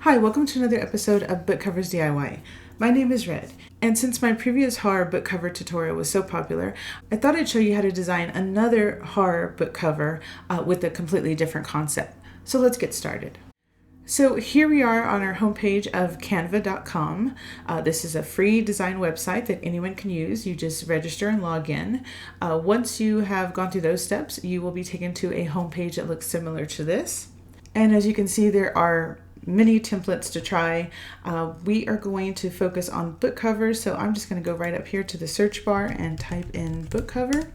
Hi, welcome to another episode of Book Covers DIY. My name is Red, and since my previous horror book cover tutorial was so popular, I thought I'd show you how to design another horror book cover with a completely different concept. So let's get started. So here we are on our homepage of canva.com. This is a free design website that anyone can use. You just register and log in. Once you have gone through those steps, you will be taken to a homepage that looks similar to this. And as you can see, there are many templates to try. We are going to focus on book covers, so I'm just going to go right up here to the search bar and type in book cover.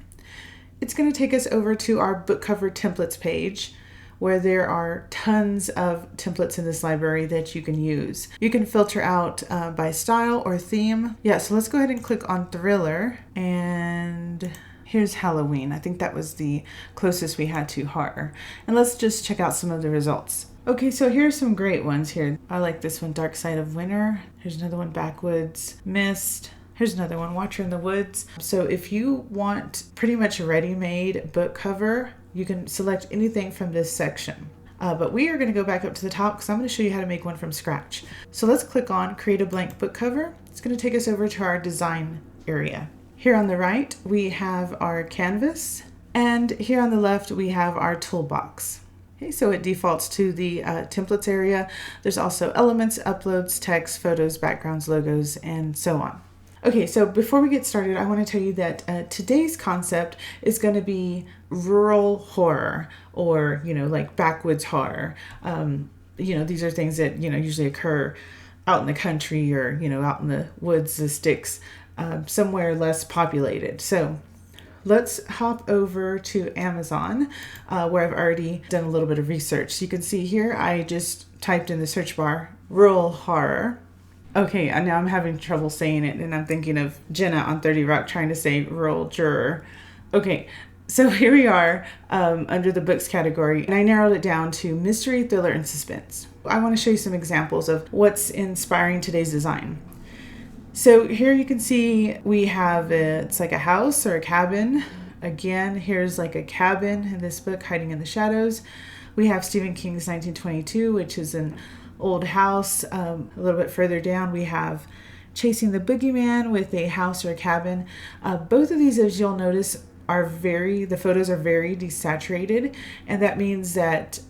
It's going to take us over to our book cover templates page, where there are tons of templates in this library that you can use. You can filter out by style or theme. Yeah, so let's go ahead and click on thriller, and here's Halloween. I think that was the closest we had to horror. And let's just check out some of the results. Okay, so here's some great ones here. I like this one, Dark Side of Winter. Here's another one, Backwoods Mist. Here's another one, Watcher in the Woods. So if you want pretty much a ready-made book cover, you can select anything from this section. But we are going to go back up to the top because I'm going to show you how to make one from scratch. So let's click on Create a Blank Book Cover. It's going to take us over to our design area. Here on the right, we have our canvas. And here on the left, we have our toolbox. Okay, so it defaults to the templates area. There's also elements, uploads, text, photos, backgrounds, logos, and so on. Okay, so before we get started, I want to tell you that today's concept is going to be rural horror, or, like backwoods horror. These are things that, usually occur out in the country or, out in the woods, the sticks, somewhere less populated. So let's hop over to Amazon, where I've already done a little bit of research. So you can see here, I just typed in the search bar, rural horror. Okay, and now I'm having trouble saying it, and I'm thinking of Jenna on 30 Rock trying to say rural juror. Okay, so here we are under the books category, and I narrowed it down to mystery, thriller, and suspense. I want to show you some examples of what's inspiring today's design. So here you can see we have it's like a house or a cabin. Again, here's like a cabin in this book, Hiding in the Shadows. We have Stephen King's 1922, which is an old house. A little bit further down, we have Chasing the Boogeyman with a house or a cabin. Both of these, as you'll notice, the photos are very desaturated, and that means that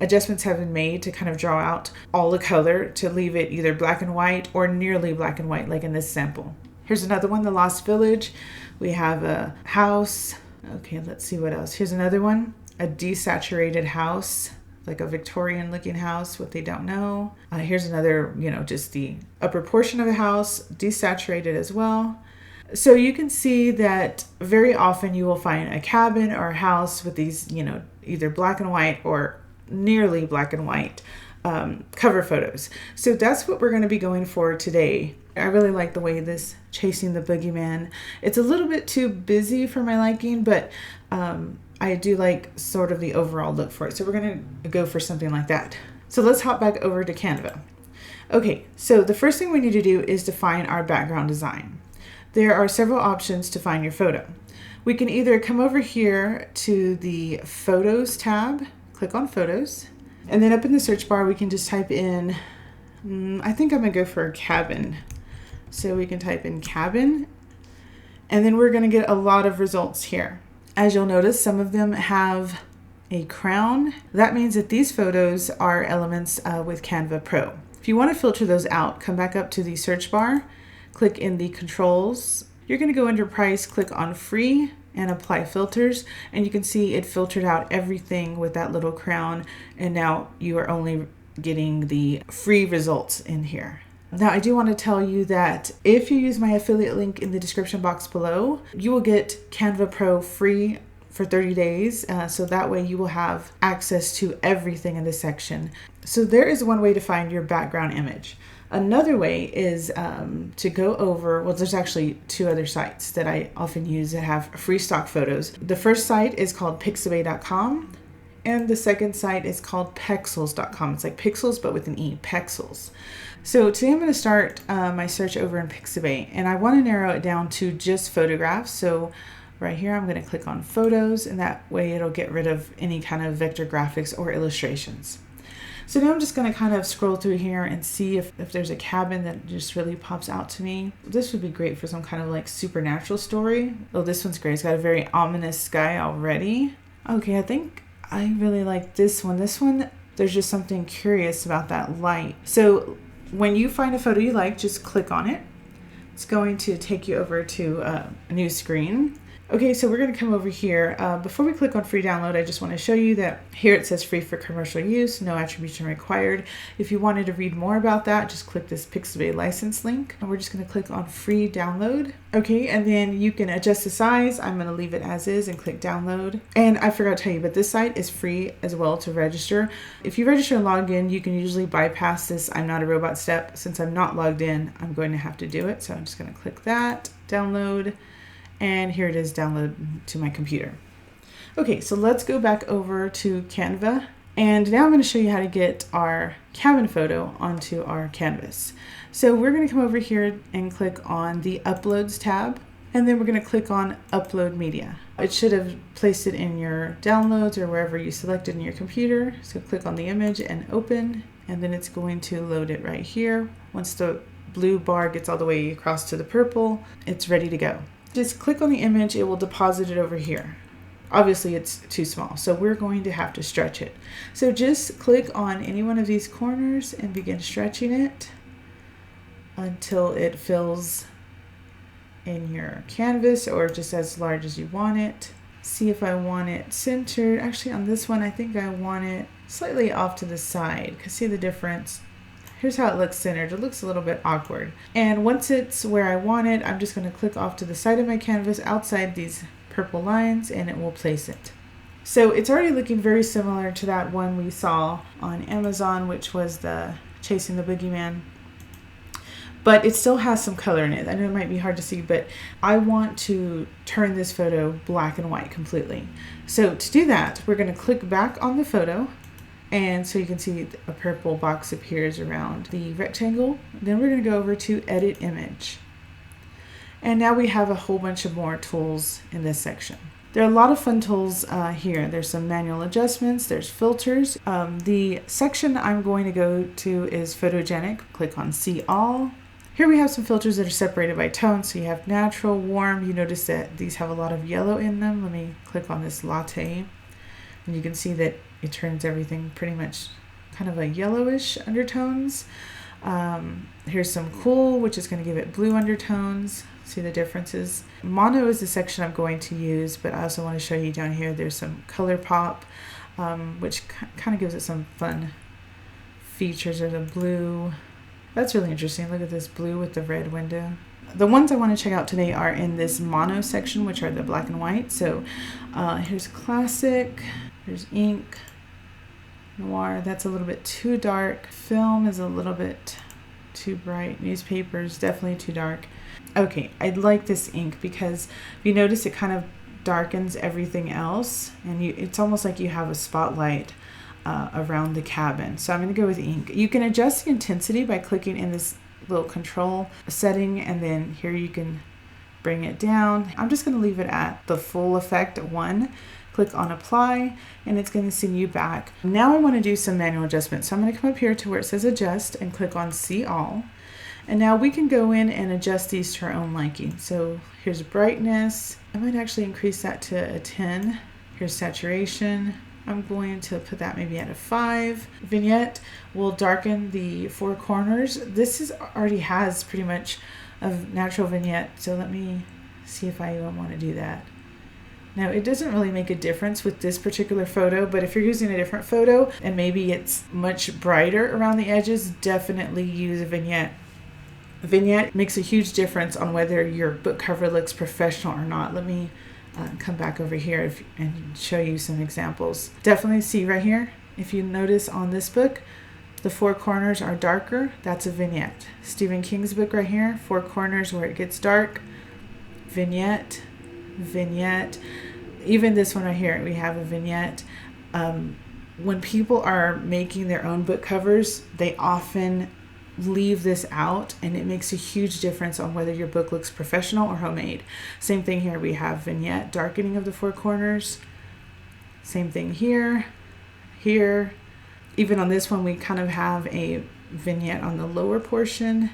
adjustments have been made to kind of draw out all the color to leave it either black and white or nearly black and white, like in this sample. Here's another one, The Lost Village. We have a house. Okay, let's see what else. Here's another one, a desaturated house, like a Victorian looking house, what they don't know. Here's another, just the upper portion of a house, desaturated as well. So you can see that very often you will find a cabin or a house with these, either black and white or nearly black and white cover photos. So that's what we're going to be going for today. I really like the way this Chasing the Boogeyman, it's a little bit too busy for my liking, but I do like sort of the overall look for it. So we're going to go for something like that. So let's hop back over to Canva. Okay, so the first thing we need to do is define our background design. There are several options to find your photo. We can either come over here to the Photos tab, click on Photos, and then up in the search bar, we can just type in, I think I'm gonna go for a cabin. So we can type in cabin, and then we're gonna get a lot of results here. As you'll notice, some of them have a crown. That means that these photos are elements with Canva Pro. If you wanna filter those out, come back up to the search bar, click in the controls. You're going to go under price, click on free, and apply filters. And you can see it filtered out everything with that little crown. And now you are only getting the free results in here. Now, I do want to tell you that if you use my affiliate link in the description box below, you will get Canva Pro free for 30 days. So that way you will have access to everything in this section. So there is one way to find your background image. Another way is to go over, there's actually two other sites that I often use that have free stock photos. The first site is called pixabay.com, and the second site is called pexels.com. It's like pixels, but with an E, Pexels. So today I'm going to start my search over in Pixabay, and I want to narrow it down to just photographs. So right here, I'm going to click on photos, and that way it'll get rid of any kind of vector graphics or illustrations. So now I'm just going to kind of scroll through here and see if there's a cabin that just really pops out to me. This would be great for some kind of like supernatural story. Oh, this one's great. It's got a very ominous sky already. Okay, I think I really like this one. This one, there's just something curious about that light. So when you find a photo you like, just click on it. It's going to take you over to a new screen. Okay, so we're going to come over here. Before we click on free download, I just want to show you that here it says free for commercial use, no attribution required. If you wanted to read more about that, just click this Pixabay license link. And we're just going to click on free download. Okay, and then you can adjust the size. I'm going to leave it as is and click download. And I forgot to tell you, but this site is free as well to register. If you register and log in, you can usually bypass this I'm not a robot step. Since I'm not logged in, I'm going to have to do it. So I'm just going to click that, download. And here it is, download to my computer. Okay, so let's go back over to Canva. And now I'm going to show you how to get our cabin photo onto our canvas. So we're going to come over here and click on the Uploads tab. And then we're going to click on Upload Media. It should have placed it in your downloads or wherever you selected in your computer. So click on the image and open. And then it's going to load it right here. Once the blue bar gets all the way across to the purple, it's ready to go. Just click on the image, it will deposit it over here. Obviously it's too small, so we're going to have to stretch it. So just click on any one of these corners and begin stretching it until it fills in your canvas or just as large as you want it. See if I want it centered. Actually on this one, I think I want it slightly off to the side because see the difference? Here's how it looks centered. It looks a little bit awkward. And once it's where I want it, I'm just going to click off to the side of my canvas outside these purple lines and it will place it. So it's already looking very similar to that one we saw on Amazon, which was the Chasing the Boogeyman. But it still has some color in it. I know it might be hard to see, but I want to turn this photo black and white completely. So to do that, we're going to click back on the photo. And so you can see a purple box appears around the rectangle. Then we're going to go over to Edit Image. And now we have a whole bunch of more tools in this section. There are a lot of fun tools here. There's some manual adjustments, there's filters. The section I'm going to go to is Photogenic. Click on See All. Here we have some filters that are separated by tone. So you have natural, warm. You notice that these have a lot of yellow in them. Let me click on this latte. And you can see that it turns everything pretty much kind of a yellowish undertones. Here's some cool, which is going to give it blue undertones. See the differences? Mono is the section I'm going to use, but I also want to show you down here, there's some color pop, which kind of gives it some fun features. There's a blue. That's really interesting. Look at this blue with the red window. The ones I want to check out today are in this mono section, which are the black and white. So here's classic. There's ink, noir, that's a little bit too dark. Film is a little bit too bright. Newspaper is definitely too dark. Okay, I like this ink because if you notice it kind of darkens everything else and it's almost like you have a spotlight around the cabin. So I'm going to go with ink. You can adjust the intensity by clicking in this little control setting and then here you can bring it down. I'm just going to leave it at the full effect 1. Click on apply and it's going to send you back. Now I want to do some manual adjustments. So I'm going to come up here to where it says adjust and click on see all. And now we can go in and adjust these to our own liking. So here's brightness. I might actually increase that to a 10. Here's saturation. I'm going to put that maybe at a 5. Vignette will darken the 4 corners. This already has pretty much a natural vignette. So let me see if I even want to do that. Now, it doesn't really make a difference with this particular photo, but if you're using a different photo and maybe it's much brighter around the edges, definitely use a vignette. A vignette makes a huge difference on whether your book cover looks professional or not. Let me come back over here and show you some examples. Definitely see right here, if you notice on this book, the 4 corners are darker. That's a vignette. Stephen King's book right here, 4 corners where it gets dark, vignette, vignette. Even this one right here, we have a vignette. When people are making their own book covers, they often leave this out and it makes a huge difference on whether your book looks professional or homemade. Same thing here, we have vignette, darkening of the 4 corners. Same thing here, here. Even on this one, we kind of have a vignette on the lower portion.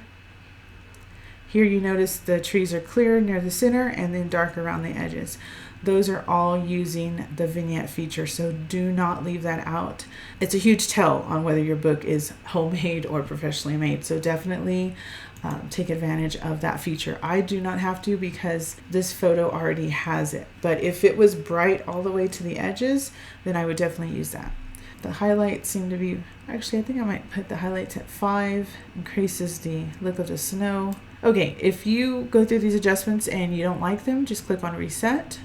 Here you notice the trees are clear near the center and then dark around the edges. Those are all using the vignette feature, so do not leave that out. It's a huge tell on whether your book is homemade or professionally made, so definitely take advantage of that feature. I do not have to because this photo already has it, but if it was bright all the way to the edges, then I would definitely use that. The highlights seem to be, actually I think I might put the highlights at 5, increases the look of the snow. Okay, if you go through these adjustments and you don't like them, just click on reset.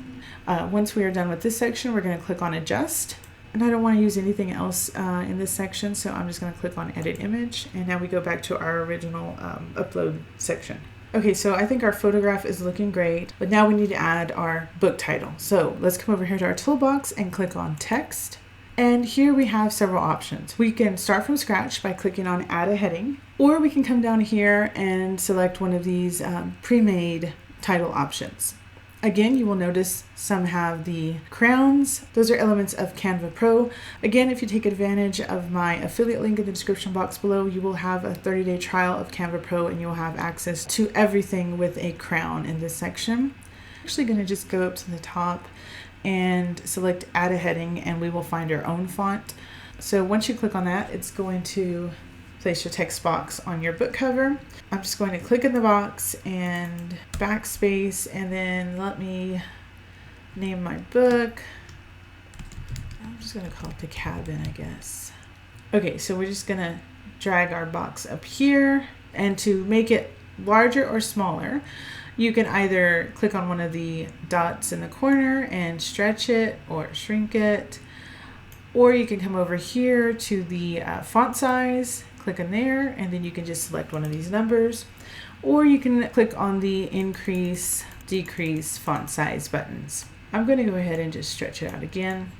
Once we are done with this section, we're going to click on adjust. And I don't want to use anything else in this section, so I'm just going to click on edit image. And now we go back to our original upload section. Okay, so I think our photograph is looking great, but now we need to add our book title. So let's come over here to our toolbox and click on text. And here we have several options. We can start from scratch by clicking on add a heading, or we can come down here and select one of these pre-made title options. Again, you will notice some have the crowns. Those are elements of Canva Pro. Again, if you take advantage of my affiliate link in the description box below, you will have a 30-day trial of Canva Pro and you'll have access to everything with a crown in this section. I'm actually going to just go up to the top and select add a heading and we will find our own font. So once you click on that, it's going to place your text box on your book cover. I'm just going to click in the box and backspace, and then let me name my book. I'm just going to call it The Cabin, I guess. Okay, so we're just going to drag our box up here, and to make it larger or smaller, you can either click on one of the dots in the corner and stretch it or shrink it, or you can come over here to the font size, click in there, and then you can just select one of these numbers, or you can click on the increase, decrease font size buttons. I'm going to go ahead and just stretch it out again.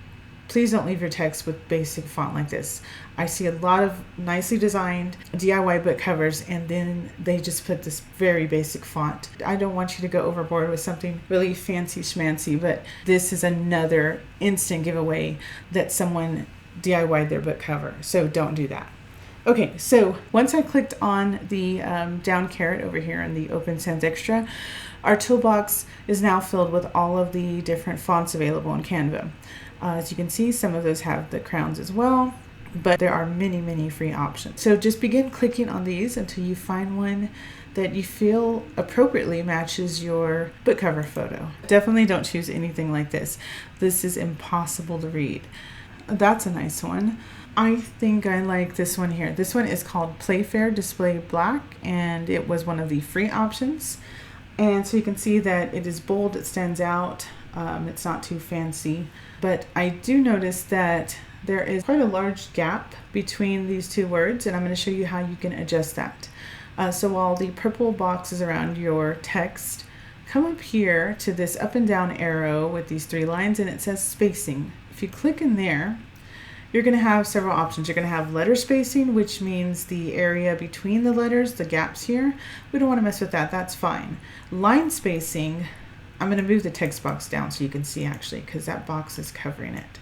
Please don't leave your text with basic font like this. I see a lot of nicely designed DIY book covers and then they just put this very basic font. I don't want you to go overboard with something really fancy schmancy, but this is another instant giveaway that someone DIY'd their book cover, so don't do that. Okay, so once I clicked on the down caret over here in the Open Sans Extra, our toolbox is now filled with all of the different fonts available in Canva. As you can see, some of those have the crowns as well, but there are many, many free options. So just begin clicking on these until you find one that you feel appropriately matches your book cover photo. Definitely don't choose anything like this. This is impossible to read. That's a nice one. I think I like this one here. This one is called Playfair Display Black, and it was one of the free options. And so you can see that it is bold, it stands out. It's not too fancy, but I do notice that there is quite a large gap between these two words, and I'm going to show you how you can adjust that. So while the purple box is around your text, come up here to this up and down arrow with these 3 lines, and it says spacing. If you click in there, you're going to have several options. You're going to have letter spacing, which means the area between the letters, the gaps here. We don't want to mess with that. That's fine. Line spacing, I'm going to move the text box down so you can see actually, because that box is covering it.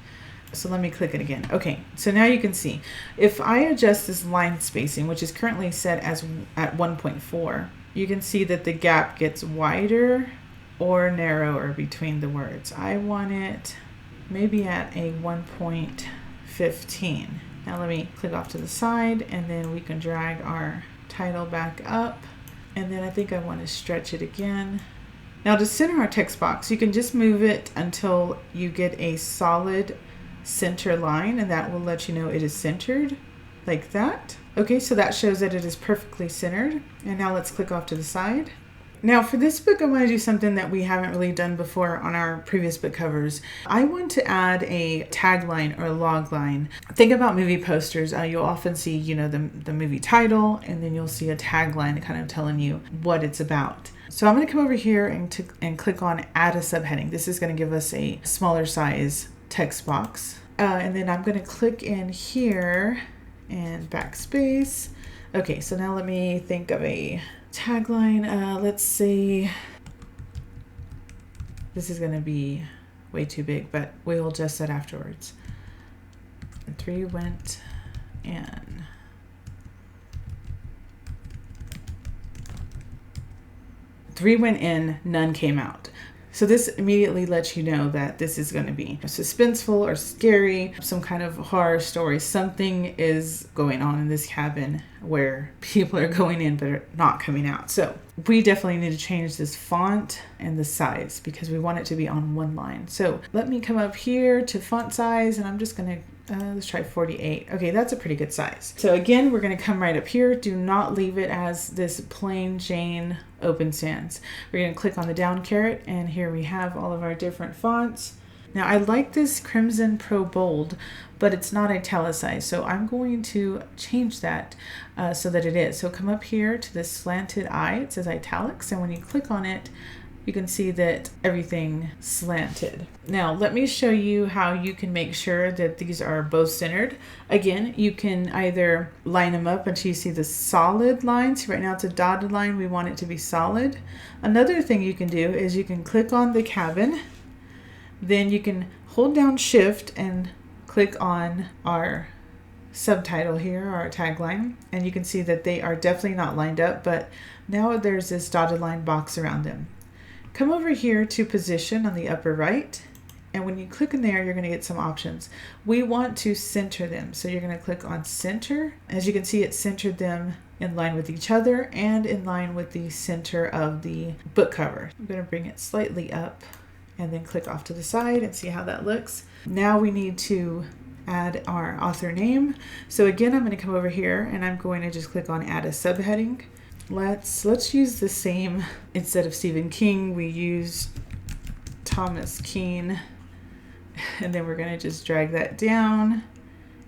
So let me click it again. Okay, so now you can see. If I adjust this line spacing, which is currently set as at 1.4, you can see that the gap gets wider or narrower between the words. I want it maybe at a 1.15. Now let me click off to the side, and then we can drag our title back up, and then I think I want to stretch it again. Now to center our text box, you can just move it until you get a solid center line, and that will let you know it is centered, like that. Okay, so that shows that it is perfectly centered. And now let's click off to the side. Now for this book, I want to do something that we haven't really done before on our previous book covers. I want to add a tagline or a log line. Think about movie posters. You'll often see, the movie title, and then you'll see a tagline kind of telling you what it's about. So I'm going to come over here and click on add a subheading. This is going to give us a smaller size text box. And then I'm going to click in here and backspace. Okay, so now let me think of a tagline. Let's see. This is going to be way too big, but we will adjust that afterwards. And 3 went in. Three went in, none came out. So this immediately lets you know that this is going to be suspenseful or scary, some kind of horror story. Something is going on in this cabin where people are going in but are not coming out. So we definitely need to change this font and the size because we want it to be on one line. So let me come up here to font size, and I'm just going to let's try 48. Okay, that's a pretty good size. So again, we're going to come right up here. Do not leave it as this plain Jane open sans. We're going to click on the down caret, and here we have all of our different fonts. Now I like this Crimson Pro Bold, but it's not italicized, so I'm going to change that so that it is. So come up here to this slanted eye. It says italics, and when you click on it, you can see that everything slanted. Now let me show you how you can make sure that these are both centered. Again, you can either line them up until you see the solid lines. Right now it's a dotted line. We want it to be solid. Another thing you can do is you can click on the cabin, then you can hold down Shift and click on our subtitle here, our tagline, and you can see that they are definitely not lined up, but now there's this dotted line box around them. Come over here to position on the upper right, and when you click in there, you're going to get some options. We want to center them, so you're going to click on center. As you can see, it centered them in line with each other and in line with the center of the book cover. I'm going to bring it slightly up and then click off to the side and see how that looks. Now we need to add our author name. So again, I'm going to come over here and I'm going to just click on add a subheading. Let's use the same. Instead of Stephen King, we use Thomas Keane, and then we're going to just drag that down,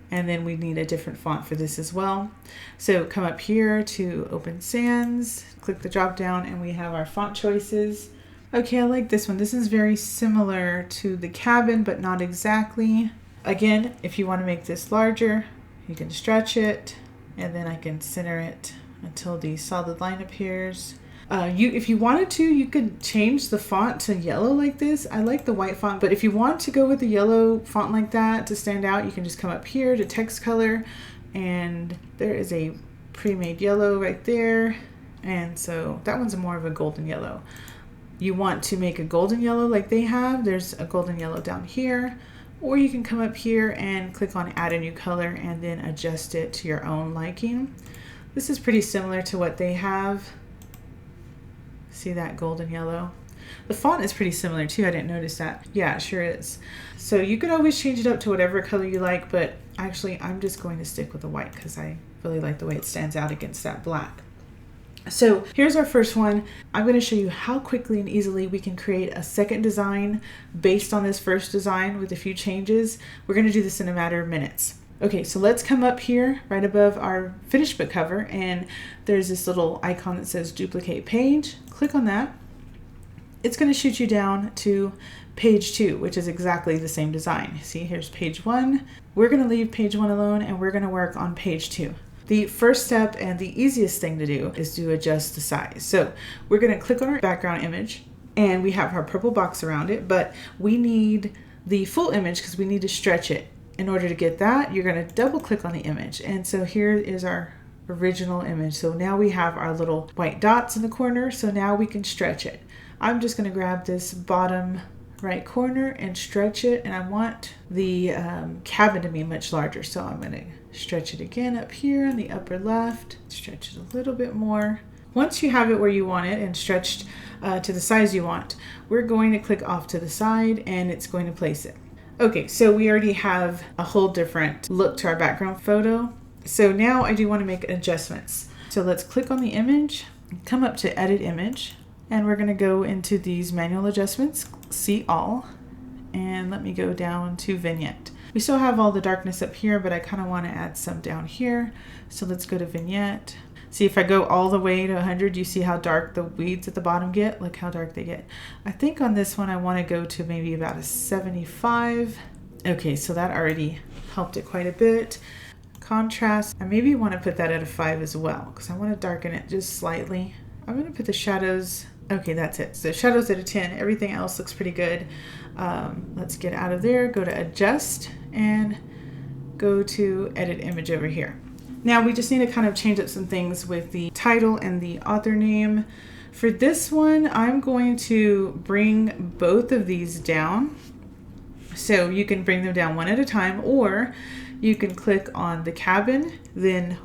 and then we need a different font for this as well. So come up here to Open Sans, click the drop down, and we have our font choices. Okay, I like this one. This is very similar to the cabin, but not exactly. Again, if you want to make this larger, you can stretch it, and then I can center it until the solid line appears. If you wanted to, you could change the font to yellow like this. I like the white font, but if you want to go with the yellow font like that to stand out, you can just come up here to text color, and there is a pre-made yellow right there. And so that one's more of a golden yellow. You want to make a golden yellow like they have, there's a golden yellow down here, or you can come up here and click on add a new color and then adjust it to your own liking. This is pretty similar to what they have. See that golden yellow? The font is pretty similar too. I didn't notice that. Yeah, it sure is. So you could always change it up to whatever color you like, but actually I'm just going to stick with the white because I really like the way it stands out against that black. So here's our first one. I'm going to show you how quickly and easily we can create a second design based on this first design with a few changes. We're going to do this in a matter of minutes. Okay, so let's come up here right above our finished book cover, and there's this little icon that says duplicate page. Click on that. It's going to shoot you down to page 2, which is exactly the same design. See, here's page 1. We're going to leave page 1 alone, and we're going to work on page 2. The first step and the easiest thing to do is to adjust the size. So we're going to click on our background image, and we have our purple box around it, but we need the full image because we need to stretch it. In order to get that, you're going to double click on the image. And so here is our original image. So now we have our little white dots in the corner. So now we can stretch it. I'm just going to grab this bottom right corner and stretch it. And I want the cabin to be much larger. So I'm going to stretch it again up here in the upper left. Stretch it a little bit more. Once you have it where you want it and stretched to the size you want, we're going to click off to the side and it's going to place it. Okay, so we already have a whole different look to our background photo. So now I do want to make adjustments. So let's click on the image, come up to edit image, and we're going to go into these manual adjustments, see all, and let me go down to vignette. We still have all the darkness up here, but I kind of want to add some down here. So let's go to vignette. See, if I go all the way to 100, you see how dark the weeds at the bottom get? Look how dark they get. I think on this one, I want to go to maybe about a 75. Okay, so that already helped it quite a bit. Contrast, I maybe want to put that at a 5 as well, because I want to darken it just slightly. I'm going to put the shadows, okay, that's it. So shadows at a 10, everything else looks pretty good. Let's get out of there, go to adjust, and go to edit image over here. Now we just need to kind of change up some things with the title and the author name. For this one, I'm going to bring both of these down. So you can bring them down one at a time, or you can click on the cabin, then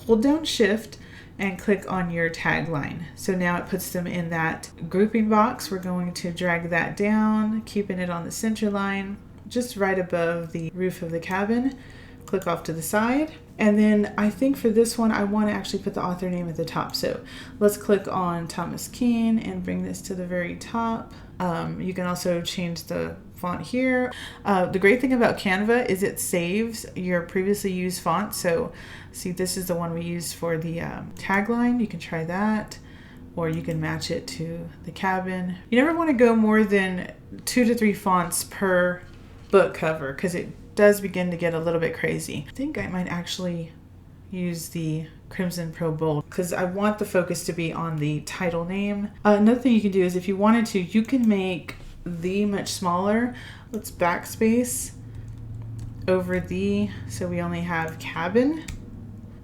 hold down Shift and click on your tagline. So now it puts them in that grouping box. We're going to drag that down, keeping it on the center line, just right above the roof of the cabin. Click off to the side. And then I think for this one, I want to actually put the author name at the top. So let's click on Thomas Keane and bring this to the very top. You can also change the font here. The great thing about Canva is it saves your previously used font. So see, this is the one we used for the tagline. You can try that, or you can match it to the cabin. You never want to go more than 2 to 3 fonts per book cover, because it does begin to get a little bit crazy. I think I might actually use the Crimson Pro Bold because I want the focus to be on the title name. Another thing you can do is, if you wanted to, you can make the much smaller. Let's backspace over the, so we only have cabin.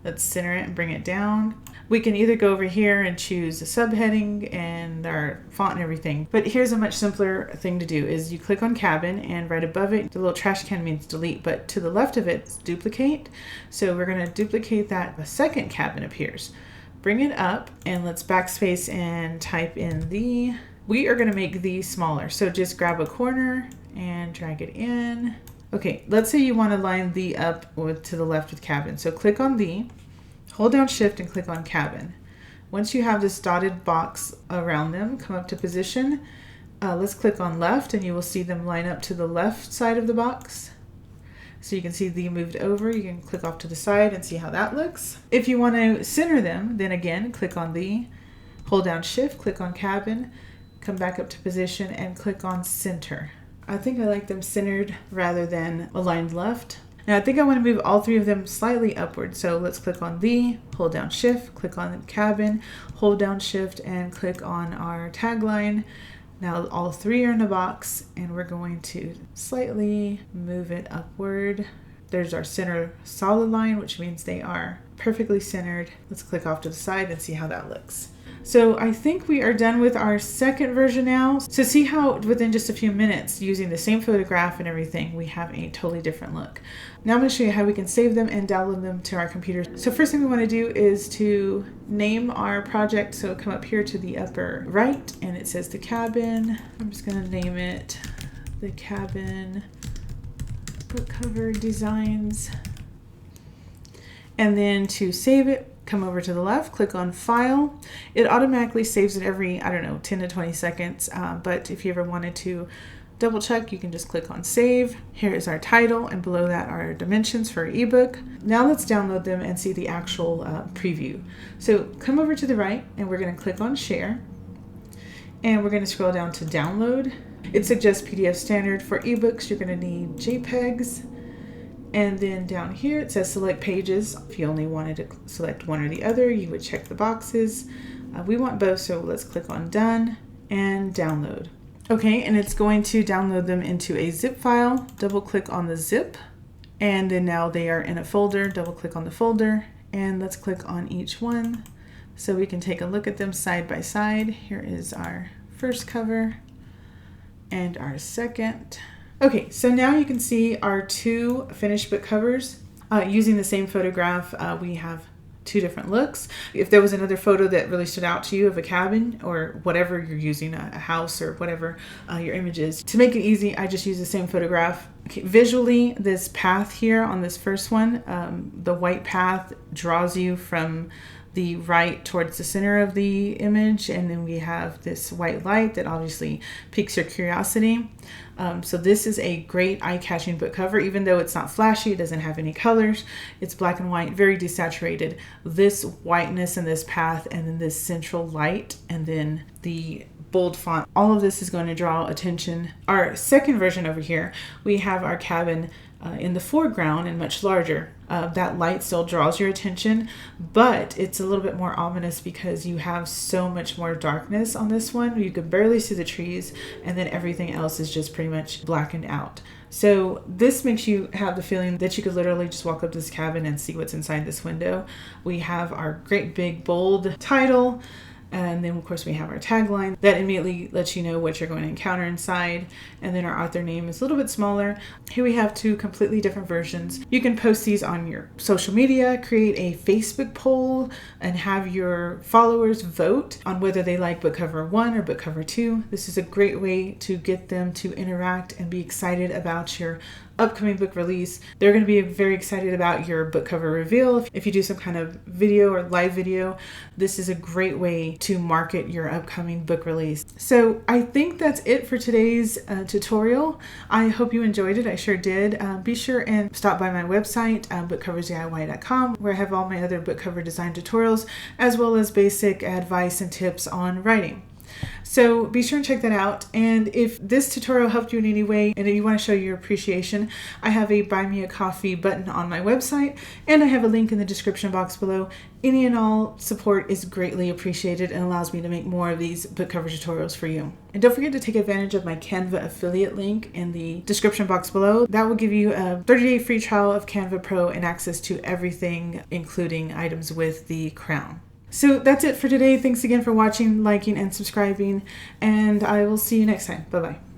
Let's center it and bring it down. We can either go over here and choose a subheading and our font and everything. But here's a much simpler thing to do is you click on cabin, and right above it, the little trash can means delete, but to the left of it, it's duplicate. So we're gonna duplicate that. A second cabin appears. Bring it up and let's backspace and type in the, we are gonna make these smaller. So just grab a corner and drag it in. Okay, let's say you wanna line the up with to the left with cabin. So click on the, hold down Shift and click on cabin. Once you have this dotted box around them, come up to position. Let's click on left, and you will see them line up to the left side of the box. So you can see the moved over. You can click off to the side and see how that looks. If you want to center them, then again, click on the, hold down Shift, click on cabin, come back up to position and click on center. I think I like them centered rather than aligned left. Now I think I want to move all 3 of them slightly upward. So let's click on the, hold down Shift, click on the cabin, hold down Shift and click on our tagline. Now all 3 are in the box, and we're going to slightly move it upward. There's our center solid line, which means they are perfectly centered. Let's click off to the side and see how that looks. So I think we are done with our second version now. So see how within just a few minutes, using the same photograph and everything, we have a totally different look. Now I'm going to show you how we can save them and download them to our computer. So first thing we want to do is to name our project. So come up here to the upper right, and it says the cabin. I'm just going to name it the cabin book cover designs. And then to save it, come over to the left, click on File. It automatically saves it every, 10 to 20 seconds. But if you ever wanted to double check, you can just click on Save. Here is our title, and below that are dimensions for our ebook. Now let's download them and see the actual preview. So come over to the right, and we're going to click on Share. And we're going to scroll down to Download. It suggests PDF standard. For ebooks, you're going to need JPEGs. And then down here it says select pages. If you only wanted to select one or the other, you would check the boxes. We want both, so let's click on Done and Download. Okay, and it's going to download them into a zip file. Double click on the zip, and then now they are in a folder. Double click on the folder, and let's click on each one so we can take a look at them side by side. Here is our first cover and our second. Okay, so now you can see our 2 finished book covers. Using the same photograph, we have 2 different looks. If there was another photo that really stood out to you of a cabin or whatever you're using, a house or whatever your image is, to make it easy, I just use the same photograph. Okay, visually, this path here on this first one, the white path draws you from the right towards the center of the image, and then we have this white light that obviously piques your curiosity. So this is a great eye-catching book cover. Even though it's not flashy, it doesn't have any colors, it's black and white, very desaturated. This whiteness and this path, and then this central light, and then the bold font. All of this is going to draw attention. Our second version over here, we have our cabin in the foreground and much larger. That light still draws your attention, but it's a little bit more ominous because you have so much more darkness on this one. You could barely see the trees, and then everything else is just pretty much blackened out. So this makes you have the feeling that you could literally just walk up to this cabin and see what's inside this window. We have our great big bold title. And then, of course, we have our tagline that immediately lets you know what you're going to encounter inside. And then our author name is a little bit smaller. Here we have two completely different versions. You can post these on your social media, create a Facebook poll, and have your followers vote on whether they like book cover 1 or book cover 2. This is a great way to get them to interact and be excited about your upcoming book release. They're going to be very excited about your book cover reveal. If you do some kind of video or live video, this is a great way to market your upcoming book release. So I think that's it for today's tutorial. I hope you enjoyed it. I sure did. Be sure and stop by my website, bookcoversdiy.com, where I have all my other book cover design tutorials, as well as basic advice and tips on writing. So be sure and check that out. And if this tutorial helped you in any way and if you want to show your appreciation, I have a buy me a coffee button on my website, and I have a link in the description box below. Any and all support is greatly appreciated and allows me to make more of these book cover tutorials for you. And don't forget to take advantage of my Canva affiliate link in the description box below. That will give you a 30-day free trial of Canva Pro and access to everything, including items with the crown. So that's it for today. Thanks again for watching, liking, and subscribing, and I will see you next time. Bye-bye.